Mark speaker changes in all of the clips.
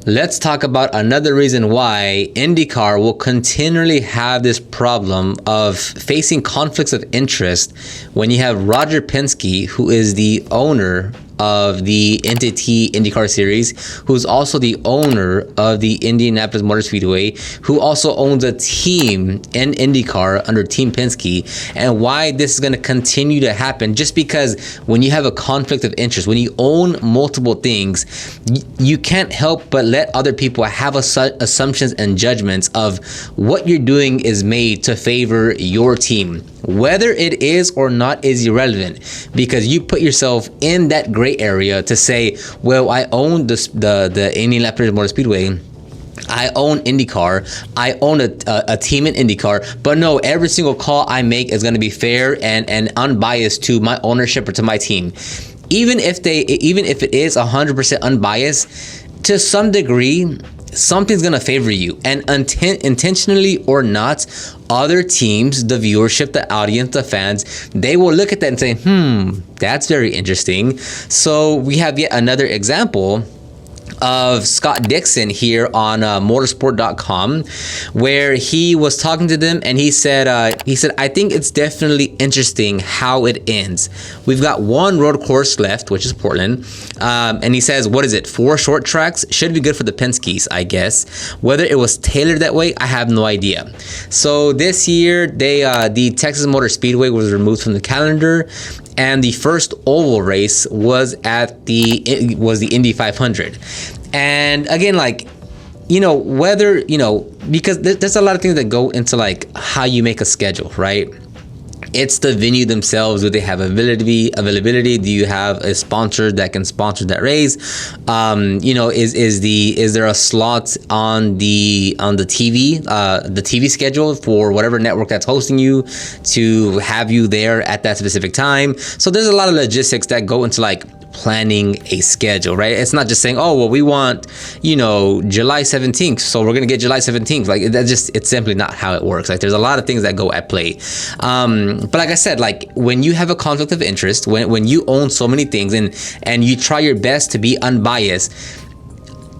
Speaker 1: Let's talk about another reason why IndyCar will continually have this problem of facing conflicts of interest when you have Roger Penske, who is the owner of the entity IndyCar series, who's also the owner of the Indianapolis Motor Speedway, who also owns a team in IndyCar under Team Penske, and why this is going to continue to happen. Just because when you have a conflict of interest, when you own multiple things, you can't help but let other people have assumptions and judgments of what you're doing is made to favor your team. Whether it is or not is irrelevant, because you put yourself in that gray area to say, well, I own the Indianapolis Motor Speedway, I own IndyCar, I own a team in IndyCar, but no, every single call I make is going to be fair and unbiased to my ownership or to my team. Even if it is 100% unbiased, to some degree, something's going to favor you, and intentionally or not, other teams, the viewership, the audience, the fans, they will look at that and say, that's very interesting. So we have yet another example of Scott Dixon here on motorsport.com, where he was talking to them, and he said, I think it's definitely interesting how it ends. We've got one road course left, which is Portland, and he says, what is it, 4 short tracks? Should be good for the Penskes, I guess. Whether it was tailored that way, I have no idea. So this year, the Texas Motor Speedway was removed from the calendar, and the first oval race was the Indy 500. And again, because there's a lot of things that go into how you make a schedule, right? It's the venue themselves. Do they have availability? Do you have a sponsor that can sponsor that race? Is there a slot on the TV schedule for whatever network that's hosting you to have you there at that specific time? So there's a lot of logistics that go into planning a schedule, right? It's not just saying, oh, well, we want, July 17th, so we're going to get July 17th. It's simply not how it works. There's a lot of things that go at play. But like I said, when you have a conflict of interest, when you own so many things and you try your best to be unbiased,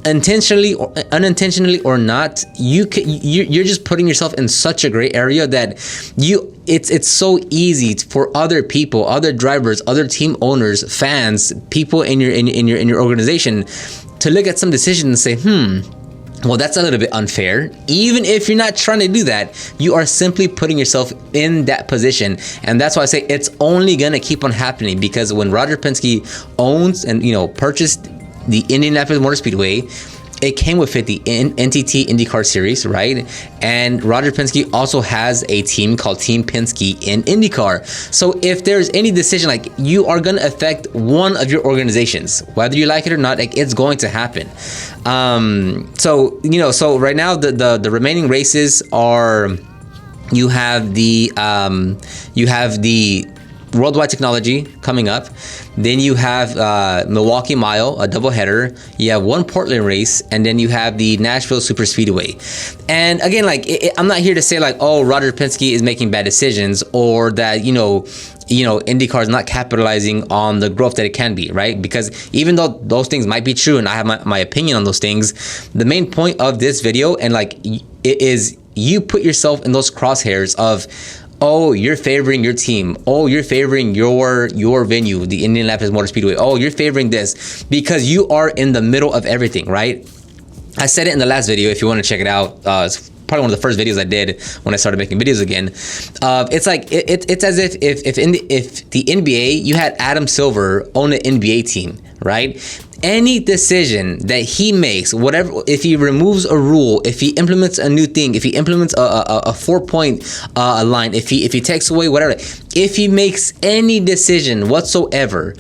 Speaker 1: intentionally or unintentionally or not, you're just putting yourself in such a gray area that it's so easy for other people, other drivers, other team owners, fans, people in your organization to look at some decision and say, well, that's a little bit unfair. Even if you're not trying to do that, you are simply putting yourself in that position. And that's why I say it's only going to keep on happening, because when Roger Penske owns and purchased the Indianapolis Motor Speedway, it came with the NTT IndyCar series, right? And Roger Penske also has a team called Team Penske in IndyCar. So if there's any decision, you are going to affect one of your organizations, whether you like it or not, it's going to happen. So right now the remaining races are, you have the Worldwide Technology coming up. Then you have Milwaukee Mile, a doubleheader. You have one Portland race, and then you have the Nashville Super Speedway. And again, I'm not here to say oh, Roger Penske is making bad decisions, or that IndyCar is not capitalizing on the growth that it can be, right? Because even though those things might be true, and I have my opinion on those things, the main point of this video it is you put yourself in those crosshairs of, oh, you're favoring your team. Oh, you're favoring your venue, the Indianapolis Motor Speedway. Oh, you're favoring this, because you are in the middle of everything, right? I said it in the last video. If you want to check it out, it's probably one of the first videos I did when I started making videos again. It's as if the NBA, you had Adam Silver own an NBA team, right? Any decision that he makes, whatever, if he removes a rule, if he implements a new thing, if he implements a 4-point line, if he takes away whatever, if he makes any decision whatsoever,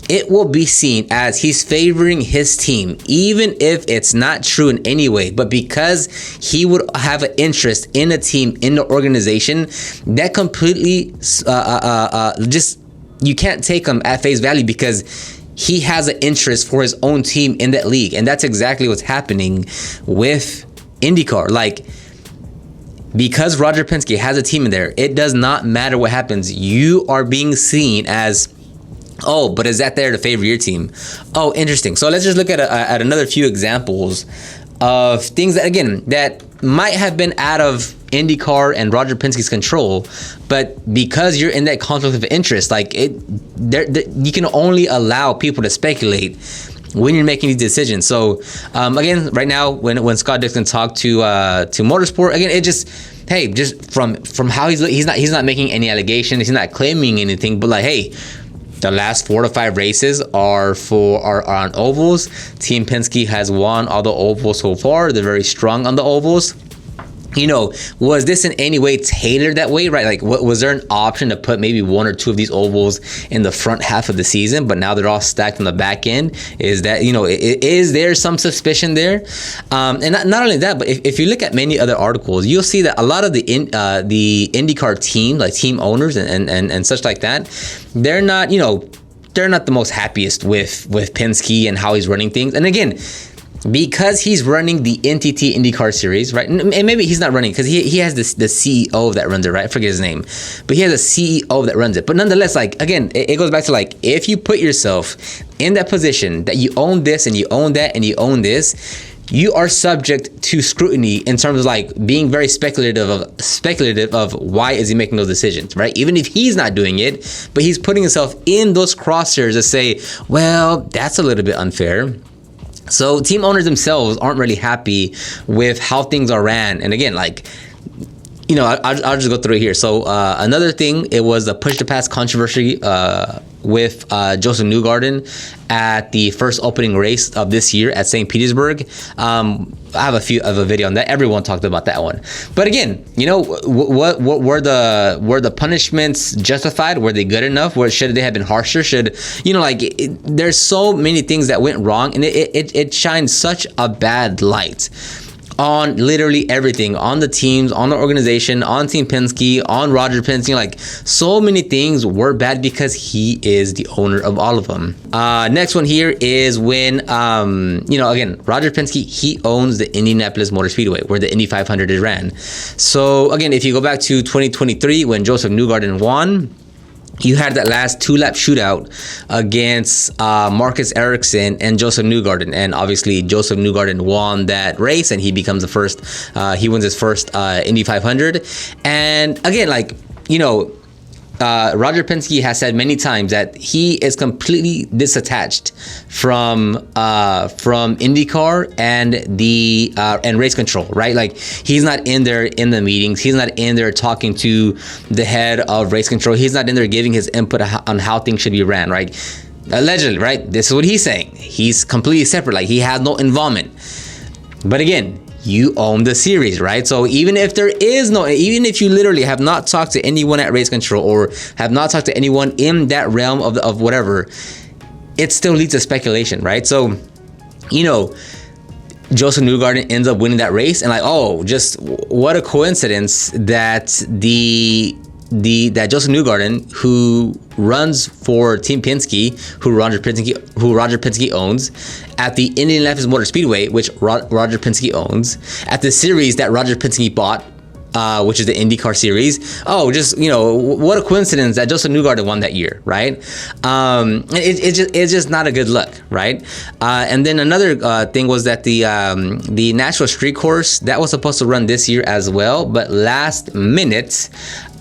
Speaker 1: it will be seen as he's favoring his team, even if it's not true in any way. But because he would have an interest in a team, in the organization, that completely just, you can't take him at face value, because he has an interest for his own team in that league. And that's exactly what's happening with IndyCar. Because Roger Penske has a team in there, it does not matter what happens. You are being seen as Oh, but is that there to favor your team? Oh, interesting. So let's just look at another few examples of things that, again, that might have been out of IndyCar and Roger Penske's control, but because you're in that conflict of interest, like you can only allow people to speculate when you're making these decisions. So again, right now, when Scott Dixon talked to Motorsport, again, it just, hey, just from how he's not making any allegations, he's not claiming anything, but like, hey, the last 4 to 5 races are on ovals. Team Penske has won all the ovals so far. They're very strong on the ovals. You know, was this in any way tailored that way, right? Like, was there an option to put maybe 1 or 2 of these ovals in the front half of the season, but now they're all stacked on the back end? Is that, you know, is there some suspicion there? And not only that, but if you look at many other articles, you'll see that a lot of the IndyCar team, like team owners and such like that, they're not, you know, they're not the most happiest with Penske and how he's running things. And again, because he's running the NTT IndyCar series, right? And maybe he's not running because he has the CEO that runs it, right? I forget his name, but he has a CEO that runs it. But nonetheless, like, again, it goes back to, like, if you put yourself in that position that you own this and you own that and you own this, you are subject to scrutiny in terms of, like, being very speculative of why is he making those decisions, right? Even if he's not doing it, but he's putting himself in those crosshairs to say, well, that's a little bit unfair. So team owners themselves aren't really happy with how things are ran. And again, like, you know, I'll just go through it here. So another thing, it was the push to pass controversy with Joseph Newgarden at the first opening race of this year at St. Petersburg. I have a video on that. Everyone talked about that one. But again, you know, what were the punishments justified? Were they good enough? Should they have been harsher? Should, you know, like, there's so many things that went wrong, and it shines such a bad light on literally everything, on the teams, on the organization, on Team Penske, on Roger Penske. Like, so many things were bad because he is the owner of all of them. Next one here is when, you know, again, Roger Penske, he owns the Indianapolis Motor Speedway where the Indy 500 is ran. So again, if you go back to 2023 when Joseph Newgarden won, you had that last 2-lap shootout against Marcus Ericsson and Joseph Newgarden, and obviously Joseph Newgarden won that race, and he becomes the first. He wins his first Indy 500. And again, like, you know, Roger Penske has said many times that he is completely disattached from IndyCar and race control, right? Like, he's not in there in the meetings. He's not in there talking to the head of race control. He's not in there giving his input on how things should be ran, right? Allegedly, right? This is what he's saying. He's completely separate. Like, he has no involvement. But again, you own the series, right? So even if you literally have not talked to anyone at race control or have not talked to anyone in that realm of whatever, it still leads to speculation, right? So, you know, Joseph Newgarden ends up winning that race, and like, oh, just what a coincidence that that Joseph Newgarden, who runs for Team Penske, who Roger Penske owns, at the Indianapolis Motor Speedway, which Roger Penske owns, at the series that Roger Penske bought, which is the IndyCar series. Oh, just, you know, what a coincidence that Joseph Newgarden won that year, right? It's just not a good look, right? And then another thing was that the Nashville Street Course, that was supposed to run this year as well, but last minute,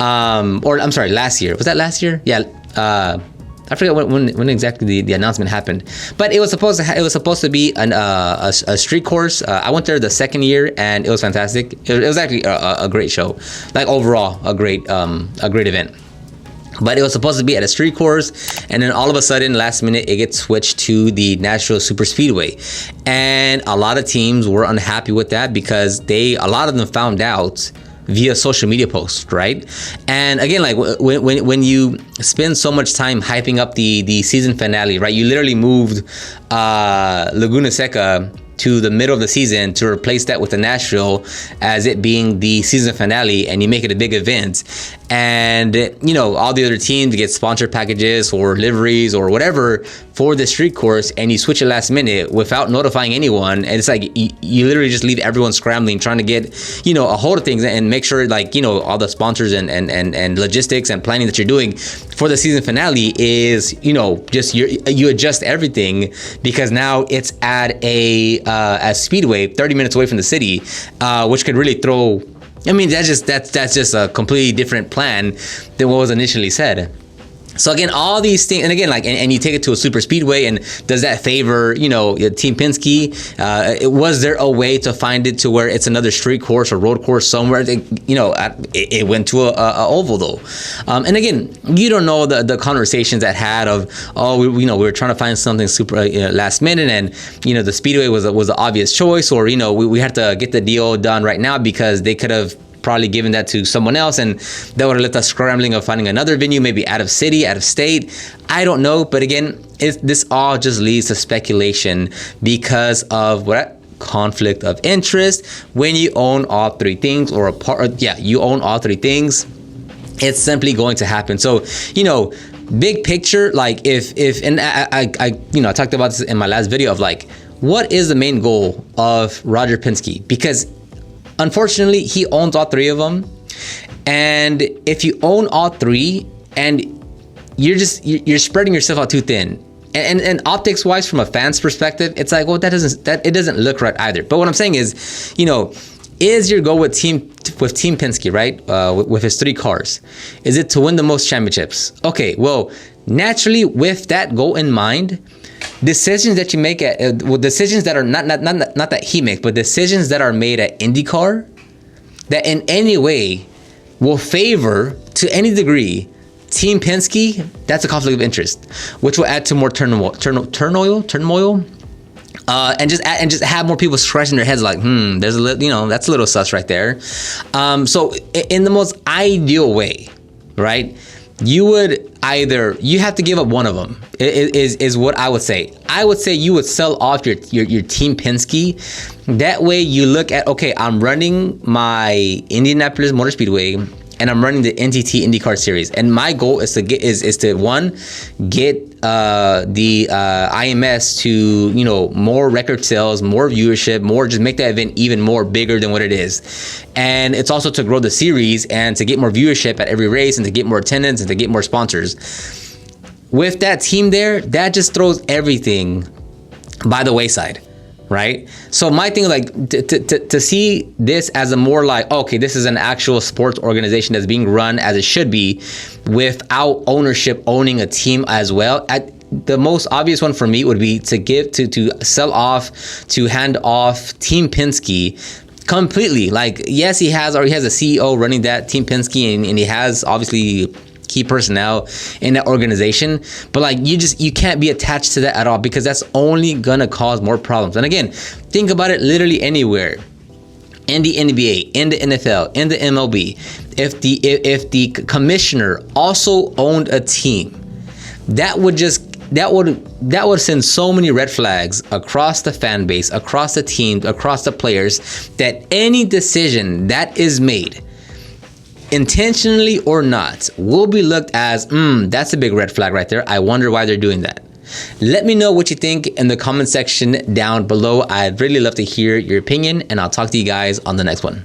Speaker 1: last year. Was that last year? Yeah. I forget when exactly the announcement happened, but it was supposed to be a street course. I went there the second year, and it was fantastic. It was actually a great show, like overall a great event. But it was supposed to be at a street course, and then all of a sudden, last minute, it gets switched to the Nashville Super Speedway, and a lot of teams were unhappy with that because a lot of them found out via social media posts, right? And again, like, when you spend so much time hyping up the season finale, right? You literally moved Laguna Seca to the middle of the season to replace that with the Nashville as it being the season finale, and you make it a big event. and all the other teams get sponsor packages or liveries or whatever for the street course, and you switch it last minute without notifying anyone, and it's like you literally just leave everyone scrambling trying to get a hold of things and make sure all the sponsors and logistics and planning that you're doing for the season finale is just you adjust everything, because now it's at a speedway 30 minutes away from the city, which could really throw. I mean, that's just a completely different plan than what was initially said. So again, all these things, and again, and you take it to a super speedway, and does that favor, Team Penske? Was there a way to find it to where it's another street course or road course somewhere? It went to a oval though, and again, you don't know the conversations that had of, we were trying to find something super last minute, and the speedway was the obvious choice, or we had to get the deal done right now because they could have probably given that to someone else, and that would have left us scrambling of finding another venue, maybe out of city, out of state. I don't know, but again, this all just leads to speculation because of what conflict of interest. When you own all three things, or you own all three things, it's simply going to happen. So big picture, if and I talked about this in my last video of what is the main goal of Roger Penske, because unfortunately, he owns all three of them, and if you own all three, and you're spreading yourself out too thin, and optics wise, from a fan's perspective, it's like, well, it doesn't look right either. But what I'm saying is, is your goal with Team Penske, right? With his three cars, is it to win the most championships? Okay, well, naturally, with that goal in mind, decisions that you make decisions that are not that he makes, but decisions that are made at IndyCar that in any way will favor, to any degree, Team Penske, that's a conflict of interest, which will add to more turmoil, and just have more people scratching their heads there's that's a little sus right there. So in the most ideal way, right? You have to give up one of them, is what I would say. I would say you would sell off your Team Penske. That way you look at, okay, I'm running my Indianapolis Motor Speedway, and I'm running the NTT IndyCar Series, and my goal is to get the IMS to more record sales, more viewership, just make that event even more bigger than what it is. And it's also to grow the series and to get more viewership at every race, and to get more attendance, and to get more sponsors. With that team there, that just throws everything by the wayside, right? So my thing, to see this as a more okay, this is an actual sports organization that's being run as it should be, without ownership owning a team as well. The most obvious one for me would be to sell off, to hand off Team Penske completely. Yes, he has a CEO running that Team Penske, and he has obviously key personnel in that organization, but you can't be attached to that at all, because that's only gonna cause more problems. And again, think about it literally anywhere, in the NBA, in the NFL, in the MLB, if the commissioner also owned a team, that would send so many red flags across the fan base, across the teams, across the players, that any decision that is made, intentionally or not, will be looked as, that's a big red flag right there. I wonder why they're doing that. Let me know what you think in the comment section down below. I'd really love to hear your opinion, and I'll talk to you guys on the next one.